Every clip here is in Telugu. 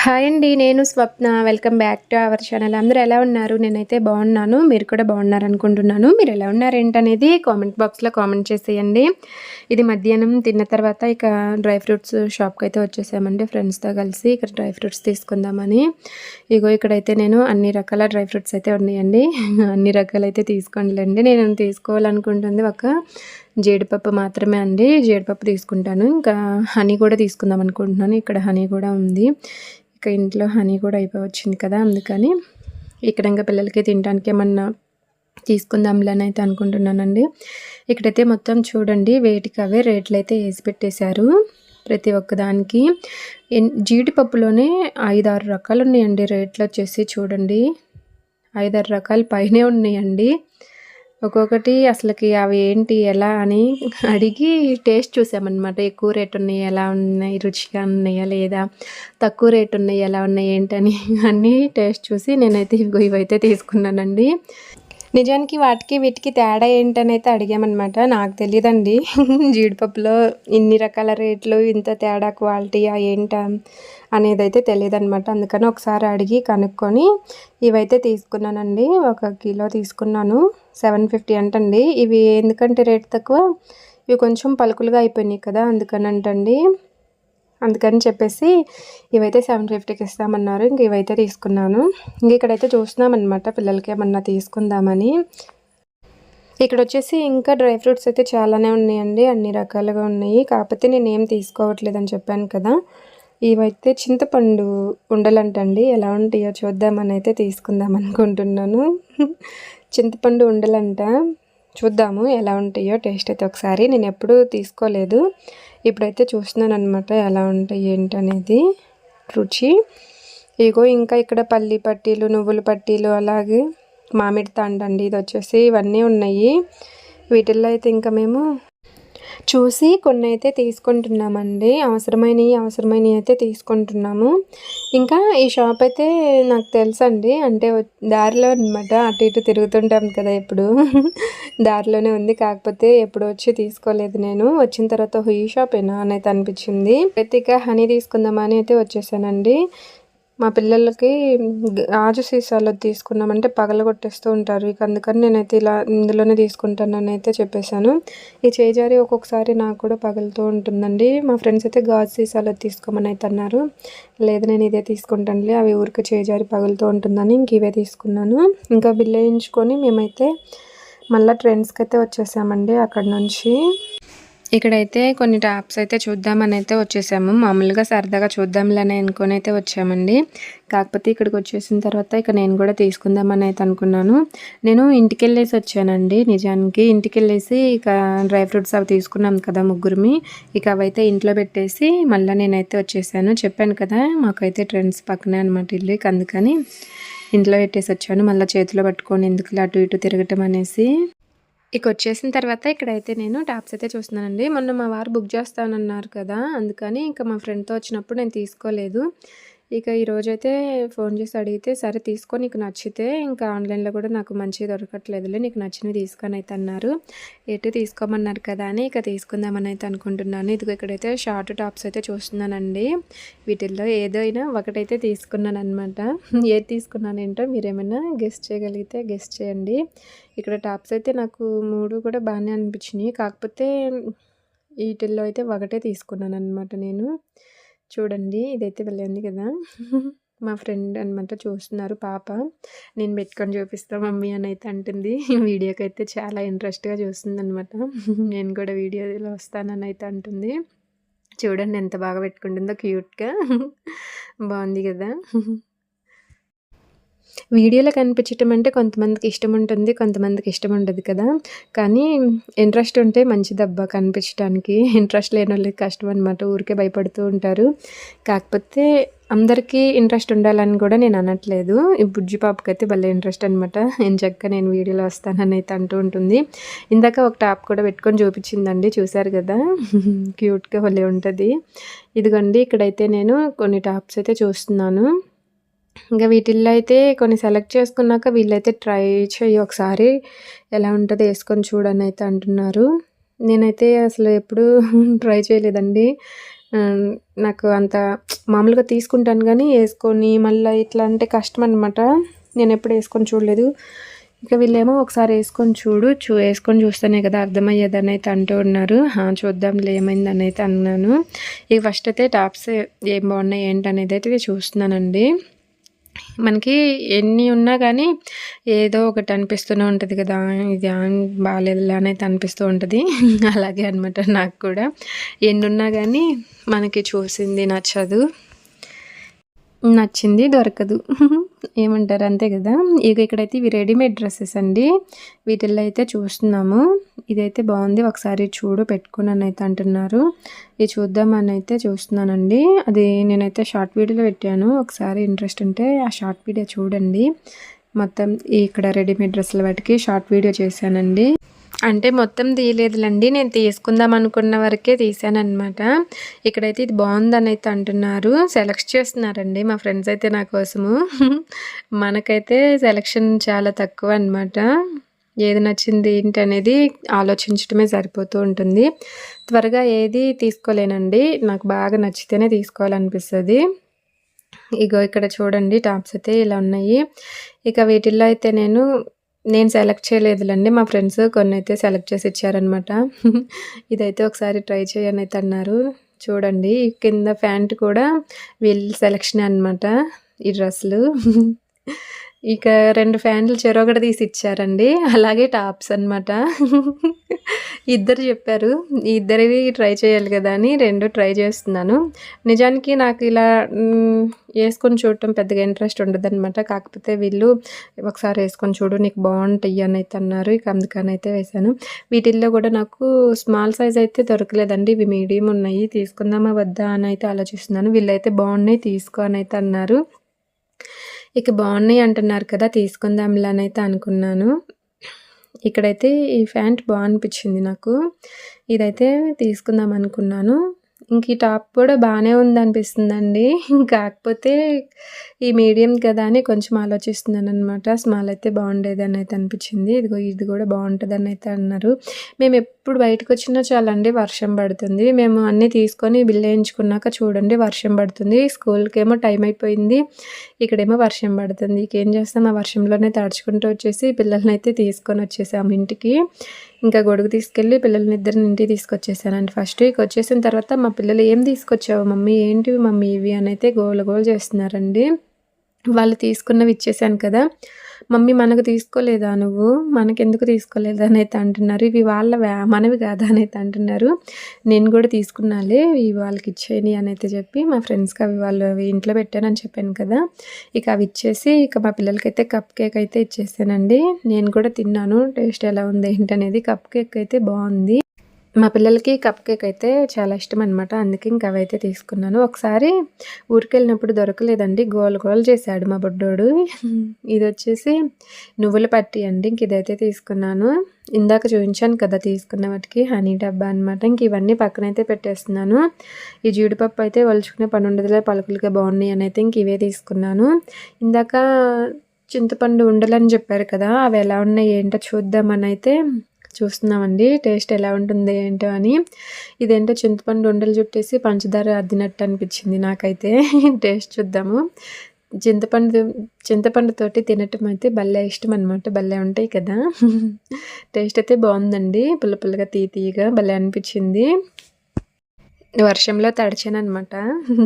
హాయ్ అండి. నేను Swapna. Welcome back to our channel. అందరూ ఎలా ఉన్నారు? నేనైతే బాగున్నాను. మీరు కూడా బాగున్నారనుకుంటున్నాను. మీరు ఎలా ఉన్నారేంటనేది కామెంట్ బాక్స్‌లో కామెంట్ చేసేయండి. ఇది మధ్యాహ్నం తిన్న తర్వాత ఇక డ్రై ఫ్రూట్స్ షాప్‌కైతే వచ్చేసామండి ఫ్రెండ్స్‌తో కలిసి. ఇక్కడ డ్రై ఫ్రూట్స్ తీసుకుందామని. ఇగో ఇక్కడైతే నేను అన్ని రకాల డ్రై ఫ్రూట్స్ అయితే ఉన్నాయండి. అన్ని రకాలైతే తీసుకోనులేండి. నేను తీసుకోవాలనుకుంటుంది ఒక జీడిపప్పు మాత్రమే అండి. జీడిపప్పు తీసుకుంటాను. ఇంకా హనీ కూడా తీసుకుందాం అనుకుంటున్నాను. ఇక్కడ హనీ కూడా ఉంది. ఇక ఇంట్లో హనీ కూడా అయిపోవచ్చింది కదా, అందుకని ఇక్కడ ఇంకా పిల్లలకి తినడానికి ఏమన్నా తీసుకుందాంలే అని అయితే అనుకుంటున్నానండి. ఇక్కడైతే మొత్తం చూడండి వేటికి అవే రేట్లు అయితే వేసి పెట్టేశారు ప్రతి ఒక్కదానికి. జీడిపప్పులోనే 5-6 రకాలు ఉన్నాయండి. రేట్లు వచ్చేసి చూడండి 5-6 రకాల పైనే ఉన్నాయండి. ఒక్కొక్కటి అసలుకి అవి ఏంటి ఎలా అని అడిగి టేస్ట్ చూసామన్నమాట. ఎక్కువ రేటు ఉన్నాయి ఎలా ఉన్నాయి, రుచిగా ఉన్నాయా లేదా, తక్కువ రేటు ఉన్నాయి ఎలా ఉన్నాయి ఏంటని అన్నీ టేస్ట్ చూసి నేనైతే ఇవైతే తీసుకున్నానండి. నిజానికి వాటికి వీటికి తేడా ఏంటని అయితే అడిగామన్నమాట. నాకు తెలియదండి జీడిపప్పులో ఇన్ని రకాల రేట్లు ఇంత తేడా క్వాలిటీయా ఏంటా అనేది అయితే తెలియదన్నమాట. అందుకని ఒకసారి అడిగి కనుక్కొని ఇవైతే తీసుకున్నానండి. 1 కిలో తీసుకున్నాను. 750 అంటండి. ఇవి ఎందుకంటే రేట్ తక్కువ, ఇవి కొంచెం పలుకులుగా అయిపోయినాయి కదా, అందుకని చెప్పేసి ఇవైతే 750కి ఇస్తామన్నారు. ఇంక ఇవైతే తీసుకున్నాను. ఇంక ఇక్కడైతే చూస్తున్నామన్నమాట పిల్లలకి ఏమన్నా తీసుకుందామని. ఇక్కడ వచ్చేసి ఇంకా డ్రై ఫ్రూట్స్ అయితే చాలానే ఉన్నాయండి. అన్ని రకాలుగా ఉన్నాయి. కాకపోతే నేనేం తీసుకోవట్లేదని చెప్పాను కదా. ఇవైతే చింతపండు ఉండలంటండి. ఎలా ఉంటాయో చూద్దామని అయితే తీసుకుందాం అనుకుంటున్నాను. చింతపండు ఉండలంట. చూద్దాము ఎలా ఉంటాయో టేస్ట్ అయితే ఒకసారి. నేను ఎప్పుడూ తీసుకోలేదు, ఇప్పుడైతే చూస్తున్నాను అనమాట ఎలా ఉంటాయి ఏంటనేది రుచి. ఇగో ఇంకా ఇక్కడ పల్లి పట్టీలు, నువ్వుల పట్టీలు, అలాగే మామిడి తాండండి. ఇది వచ్చేసి ఇవన్నీ ఉన్నాయి. వీటిల్లో అయితే ఇంకా మేము చూసి కొన్ని అయితే తీసుకుంటున్నామండి. అవసరమైనవి అయితే తీసుకుంటున్నాము. ఇంకా ఈ షాప్ అయితే నాకు తెలుసండి. అంటే దారిలో అనమాట, అటు ఇటు తిరుగుతుంటాం కదా ఎప్పుడు. దారిలోనే ఉంది. కాకపోతే ఎప్పుడు వచ్చి తీసుకోలేదు నేను. వచ్చిన తర్వాత ఈ షాపేనా అని అయితే అనిపించింది. అయితే ఇక హనీ తీసుకుందామని అయితే వచ్చేసానండి. మా పిల్లలకి గాజు సీసాలో తీసుకున్నామంటే పగలగొట్టేస్తూ ఉంటారు. ఇక అందుకని నేనైతే ఇందులోనే తీసుకుంటానని అయితే చెప్పేశాను. ఈ చేజారి ఒక్కొక్కసారి నాకు కూడా పగులుతూ ఉంటుందండి. మా ఫ్రెండ్స్ అయితే గాజు సీసాలో తీసుకోమని అయితే అన్నారు. లేదు నేను ఇదే తీసుకుంటానులే, అవి ఊరికి చేజారి పగులుతూ ఉంటుందని ఇంక ఇవే తీసుకున్నాను. ఇంకా బిల్ వేయించుకొని మేమైతే మళ్ళీ ట్రెండ్స్కి అయితే వచ్చేసామండి. అక్కడ నుంచి ఇక్కడైతే కొన్ని టాప్స్ అయితే చూద్దామని అయితే వచ్చేసాము. మామూలుగా సరదాగా చూద్దాంలని అనుకొని అయితే వచ్చామండి. కాకపోతే ఇక్కడికి వచ్చేసిన తర్వాత ఇక నేను కూడా తీసుకుందామని అయితే అనుకున్నాను. నేను ఇంటికెళ్ళేసి వచ్చానండి. నిజానికి ఇంటికెళ్ళేసి ఇక డ్రై ఫ్రూట్స్ అవి తీసుకున్నాం కదా ముగ్గురిమి. ఇక అవైతే ఇంట్లో పెట్టేసి మళ్ళీ నేనైతే వచ్చేసాను. చెప్పాను కదా మాకైతే ట్రెండ్స్ పక్కనే అనమాట ఇల్లు. ఇక అందుకని ఇంట్లో పెట్టేసి వచ్చాను. మళ్ళీ చేతిలో పట్టుకొని ఎందుకులే అటు ఇటు తిరగటం అనేసి. ఇక వచ్చేసిన తర్వాత ఇక్కడైతే నేను టాప్స్ అయితే చూస్తున్నానండి. మొన్న మా వారు బుక్ చేస్తానన్నారు కదా, అందుకని ఇంకా మా ఫ్రెండ్తో వచ్చినప్పుడు నేను తీసుకోలేదు. ఇక ఈరోజైతే ఫోన్ చేసి అడిగితే సరే తీసుకో, నీకు నచ్చితే ఇంకా ఆన్లైన్లో కూడా నాకు మంచిగా దొరకట్లేదులే, నీకు నచ్చినవి తీసుకొని అయితే అన్నారు. ఎటు తీసుకోమన్నారు కదా అని ఇక తీసుకుందామని అయితే అనుకుంటున్నాను. ఇదిగో ఇక్కడైతే షార్ట్ టాప్స్ అయితే చూస్తున్నానండి. వీటిల్లో ఏదైనా ఒకటైతే తీసుకున్నాను అనమాట. ఏది తీసుకున్నాను ఏంటో మీరేమైనా గెస్ట్ చేయగలిగితే గెస్ట్ చేయండి. ఇక్కడ టాప్స్ అయితే నాకు 3 కూడా బాగానే అనిపించినాయి. కాకపోతే వీటిల్లో అయితే ఒకటే తీసుకున్నాను అనమాట నేను. చూడండి ఇదైతే భలే ఉంది కదా. మా ఫ్రెండ్ అనమాట చూస్తున్నారు పాప. నేను పెట్టుకొని చూపిస్తా మమ్మీ అని అయితే అంటుంది. వీడియోకి అయితే చాలా ఇంట్రెస్ట్గా చూస్తుంది అనమాట. నేను కూడా వీడియోలో వస్తానని అయితే అంటుంది. చూడండి ఎంత బాగా పెట్టుకుంటుందో క్యూట్గా. బాగుంది కదా. వీడియోలో కనిపించటం అంటే కొంతమందికి ఇష్టం ఉంటుంది, కొంతమందికి ఇష్టం ఉండదు కదా. కానీ ఇంట్రెస్ట్ ఉంటే మంచిదబ్బా కనిపించడానికి. ఇంట్రెస్ట్ లేని వాళ్ళకి కష్టం అనమాట, ఊరికే భయపడుతూ ఉంటారు. కాకపోతే అందరికీ ఇంట్రెస్ట్ ఉండాలని కూడా నేను అనట్లేదు. ఈ బుజ్జి పాపకైతే భలే ఇంట్రెస్ట్ అనమాట. ఎంచక్కా నేను వీడియోలో వస్తానని అయితే అంటూ ఉంటుంది. ఇందాక ఒక టాప్ కూడా పెట్టుకొని చూపించిందండి, చూశారు కదా. క్యూట్గా భలే ఉంటుంది. ఇదిగోండి ఇక్కడైతే నేను కొన్ని టాప్స్ అయితే చూస్తున్నాను. ఇంకా వీటిల్లో అయితే కొన్ని సెలెక్ట్ చేసుకున్నాక వీళ్ళైతే ట్రై చెయ్యి ఒకసారి, ఎలా ఉంటుందో వేసుకొని చూడని అయితే అంటున్నారు. నేనైతే అసలు ఎప్పుడూ ట్రై చేయలేదండి. నాకు అంత మామూలుగా తీసుకుంటాను కానీ వేసుకొని మళ్ళీ ఇట్లా అంటే కష్టం అనమాట. నేను ఎప్పుడు వేసుకొని చూడలేదు. ఇక వీళ్ళేమో ఒకసారి వేసుకొని వేసుకొని చూస్తేనే కదా అర్థమయ్యేదని అయితే అంటూ ఉన్నారు. చూద్దాంలే ఏమైందని అయితే అన్నాను. ఇక ఫస్ట్ అయితే టాప్స్ ఏం బాగున్నాయి ఏంటనేది అయితే చూస్తున్నానండి. మనకి ఎన్ని ఉన్నా కానీ ఏదో ఒకటి అనిపిస్తూనే ఉంటుంది కదా, ఇది బాగాలేదులే అని అయితే అనిపిస్తూ ఉంటుంది. అలాగే అనమాట నాకు కూడా. ఎన్ని ఉన్నా కానీ మనకి చూసింది నచ్చదు, నచ్చింది దొరకదు. ఏమంటారు అంతే కదా. ఇక ఇక్కడైతే ఇవి రెడీమేడ్ డ్రెస్సెస్ అండి. వీటిల్లో అయితే చూస్తున్నాము. ఇదైతే బాగుంది, ఒకసారి చూడు పెట్టుకున్నాను అయితే అంటున్నారు. ఇది చూద్దామని అయితే చూస్తున్నానండి. అది నేనైతే షార్ట్ వీడియోలో పెట్టాను, ఒకసారి ఇంట్రెస్ట్ ఉంటే ఆ షార్ట్ వీడియో చూడండి. మొత్తం ఇక్కడ రెడీమేడ్ డ్రెస్సుల వాటికి షార్ట్ వీడియో చేశానండి. అంటే మొత్తం తీయలేదులండి, నేను తీసుకుందాం అనుకున్న వరకే తీసానమాట. ఇక్కడైతే ఇది బాగుందని అయితే అంటున్నారు, సెలెక్ట్ చేస్తున్నారండి మా ఫ్రెండ్స్ అయితే నా కోసము. మనకైతే సెలెక్షన్ చాలా తక్కువ అనమాట. ఏది నచ్చింది ఏంటి అనేది ఆలోచించడమే సరిపోతూ ఉంటుంది. త్వరగా ఏది తీసుకోలేనండి, నాకు బాగా నచ్చితేనే తీసుకోవాలనిపిస్తుంది. ఇగో ఇక్కడ చూడండి టాప్స్ అయితే ఇలా ఉన్నాయి. ఇక వీటిల్లో అయితే నేను సెలెక్ట్ చేయలేదులండి, మా ఫ్రెండ్స్ కొన్ని అయితే సెలెక్ట్ చేసి ఇచ్చారనమాట. ఇదైతే ఒకసారి ట్రై చేయని అయితే అన్నారు. చూడండి కింద ప్యాంట్ కూడా వీళ్ళ సెలెక్షన్ అనమాట ఈ డ్రెస్సులు. ఇక 2 ఫ్యాంట్లు చెరొకటి తీసి ఇచ్చారండి. అలాగే టాప్స్ అనమాట. ఇద్దరు చెప్పారు, ఇద్దరివి ట్రై చేయాలి కదా అని 2 ట్రై చేస్తున్నాను. నిజానికి నాకు ఇలా వేసుకొని చూడటం పెద్దగా ఇంట్రెస్ట్ ఉండదన్నమాట. కాకపోతే వీళ్ళు ఒకసారి వేసుకొని చూడు నీకు బాగుంటాయి అని అయితే అన్నారు. ఇక అందుకని అయితే వేశాను. వీటిల్లో కూడా నాకు స్మాల్ సైజ్ అయితే దొరకలేదండి, ఇవి మీడియం ఉన్నాయి. తీసుకుందామా వద్దా అని అయితే ఆలోచిస్తున్నాను. వీళ్ళైతే బాగున్నాయి తీసుకో అని అయితే అన్నారు. ఇక బాగున్నాయి అంటున్నారు కదా, తీసుకుందాంలే అని అయితే అనుకున్నాను. ఇక్కడైతే ఈ ప్యాంట్ అనిపించింది నాకు, ఇదైతే తీసుకుందాం అనుకున్నాను. ఇంక ఈ టాప్ కూడా బాగానే ఉందనిపిస్తుందండి. కాకపోతే ఈ మీడియం కదా అని కొంచెం ఆలోచిస్తున్నాను అనమాట. స్మాల్ అయితే బాగుండేదని అయితే అనిపించింది. ఇది కూడా బాగుంటుందని అయితే అన్నారు. మేము ఎప్పుడు బయటకు వచ్చినా చాలండి వర్షం పడుతుంది. మేము అన్నీ తీసుకొని బిల్ వేయించుకున్నాక చూడండి వర్షం పడుతుంది. స్కూల్కి ఏమో టైం అయిపోయింది, ఇక్కడేమో వర్షం పడుతుంది. ఏం చేస్తాం, ఆ వర్షంలోనే తడుచుకుంటూ వచ్చేసి పిల్లల్ని అయితే తీసుకొని వచ్చేసాము ఇంటికి. ఇంకా గొడుగు తీసుకెళ్ళి పిల్లల్ని ఇద్దరిని ఇంటికి తీసుకొచ్చేసానండి. ఫస్ట్ వీక్ వచ్చేసిన తర్వాత మా పిల్లలు ఏం తీసుకొచ్చావు మమ్మీ, ఏంటివి మమ్మీ ఇవి అని అయితే గోల చేస్తున్నారండి. వాళ్ళు తీసుకున్నవి ఇచ్చేసాను కదా, మమ్మీ మనకు తీసుకోలేదా నువ్వు, మనకెందుకు తీసుకోలేదా అని అయితే అంటున్నారు. ఇవి మనవి కాదా అని అయితే అంటున్నారు. నేను కూడా తీసుకున్నాలే, ఇవి వాళ్ళకి ఇచ్చేయని అని అయితే చెప్పి మా ఫ్రెండ్స్కి అవి ఇంట్లో పెట్టానని చెప్పాను కదా, ఇక అవి ఇచ్చేసి ఇక మా పిల్లలకైతే కప్ కేక్ అయితే ఇచ్చేసానండి. నేను కూడా తిన్నాను, టేస్ట్ ఎలా ఉంది ఏంటనేది. కప్ కేక్ అయితే బాగుంది. మా పిల్లలకి కప్ కేక్ అయితే చాలా ఇష్టం అనమాట, అందుకే ఇంక అవైతే తీసుకున్నాను. ఒకసారి ఊరికి వెళ్ళినప్పుడు దొరకలేదండి, గోల చేశాడు మా బుడ్డోడు. ఇది వచ్చేసి నువ్వుల పట్టి అండి. ఇంక ఇదైతే తీసుకున్నాను. ఇందాక చూపించాను కదా తీసుకున్న వాటికి హనీ డబ్బా అనమాట. ఇంక ఇవన్నీ పక్కనైతే పెట్టేస్తున్నాను. ఈ జీడిపప్పు అయితే వలుచుకునే పని ఉండదులే, పలుకులకే బాగున్నాయి అని అయితే ఇంక ఇవే తీసుకున్నాను. ఇందాక చింతపండు ఉండలని చెప్పారు కదా, అవి ఎలా ఉన్నాయి ఏంటో చూద్దామని అయితే చూస్తున్నామండి, టేస్ట్ ఎలా ఉంటుంది ఏంటో అని. ఇదేంటో చింతపండు ఉండలు చుట్టేసి పంచదార అద్దినట్టు అనిపించింది నాకైతే. టేస్ట్ చూద్దాము. చింతపండుతోటి తినటం అయితే భలే ఇష్టం అనమాట, భలే ఉంటాయి కదా. టేస్ట్ అయితే బాగుందండి, పుల్లగా తీయగా భలే అనిపించింది. వర్షంలో తడిచానమాట.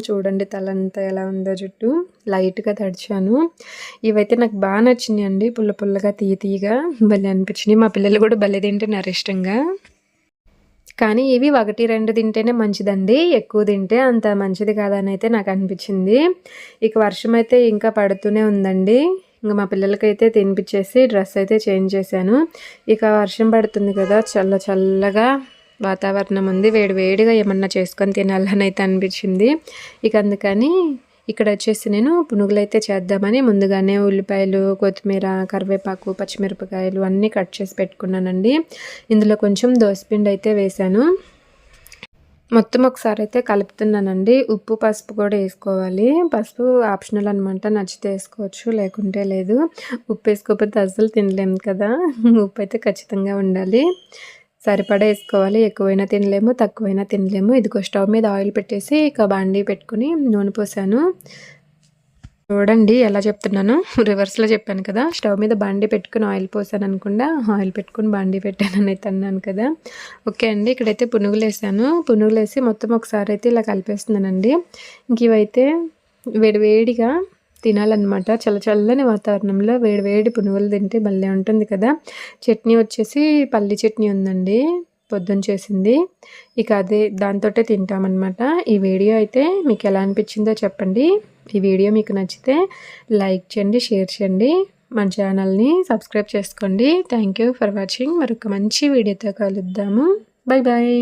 చూడండి తలంతా ఎలా ఉందో, జుట్టు లైట్గా తడిచాను. ఇవైతే నాకు బాగా నచ్చినాయి అండి, పుల్లగా తీయగా భలే అనిపించినాయి. మా పిల్లలు కూడా భలే తింటున్నారు ఇష్టంగా. కానీ ఇవి 1-2 తింటేనే మంచిదండి, ఎక్కువ తింటే అంత మంచిది కాదని అయితే నాకు అనిపించింది. ఇక వర్షం అయితే ఇంకా పడుతూనే ఉందండి. ఇంకా మా పిల్లలకైతే తినిపించేసి డ్రెస్ అయితే చేంజ్ చేశాను. ఇక వర్షం పడుతుంది కదా, చల్లగా వాతావరణం ఉంది, వేడిగా ఏమన్నా చేసుకొని తినాలని అయితే అనిపించింది. ఇక అందుకని ఇక్కడ వచ్చేసి నేను పునుగులు అయితే చేద్దామని ముందుగానే ఉల్లిపాయలు, కొత్తిమీర, కరివేపాకు, పచ్చిమిరపకాయలు అన్నీ కట్ చేసి పెట్టుకున్నానండి. ఇందులో కొంచెం దోసపిండి అయితే వేశాను. మొత్తం ఒకసారి అయితే కలుపుతున్నానండి. ఉప్పు పసుపు కూడా వేసుకోవాలి. పసుపు ఆప్షనల్ అనమాట, నచ్చితే వేసుకోవచ్చు లేకుంటే లేదు. ఉప్పు వేసుకోకపోతే అస్సలు తినలేము కదా, ఉప్పు అయితే ఖచ్చితంగా ఉండాలి. సరిపడా వేసుకోవాలి. ఎక్కువైనా తినలేము, తక్కువైనా తినలేము. ఇదిగో స్టవ్ మీద ఆయిల్ పెట్టేసి ఇక బాండీ పెట్టుకుని నూనె పోసాను. చూడండి ఎలా చెప్తున్నాను, రివర్స్లో చెప్పాను కదా. స్టవ్ మీద బాండీ పెట్టుకుని ఆయిల్ పోసాను అనకుండా ఆయిల్ పెట్టుకుని బాండీ పెట్టానని అయితే అన్నాను కదా. ఓకే అండి, ఇక్కడైతే పునుగులు వేసాను. పునుగులు వేసి మొత్తం ఒకసారి అయితే ఇలా కలిపేస్తున్నానండి. ఇంక ఇవైతే వేడివేడిగా తినాలన్నమాట. చల్లని వాతావరణంలో వేడివేడి పునుగులు తింటే భలే ఉంటుంది కదా. చట్నీ వచ్చేసి పల్లి చట్నీ ఉందండి, పొద్దున్న చేసింది. ఇక అదే దాంతోటే తింటామన్నమాట. ఈ వీడియో అయితే మీకు ఎలా అనిపించిందో చెప్పండి. ఈ వీడియో మీకు నచ్చితే లైక్ చేయండి, షేర్ చేయండి, మన ఛానల్ని సబ్స్క్రైబ్ చేసుకోండి. Thank you for watching. మరొక మంచి వీడియోతో కలుద్దాము. Bye bye.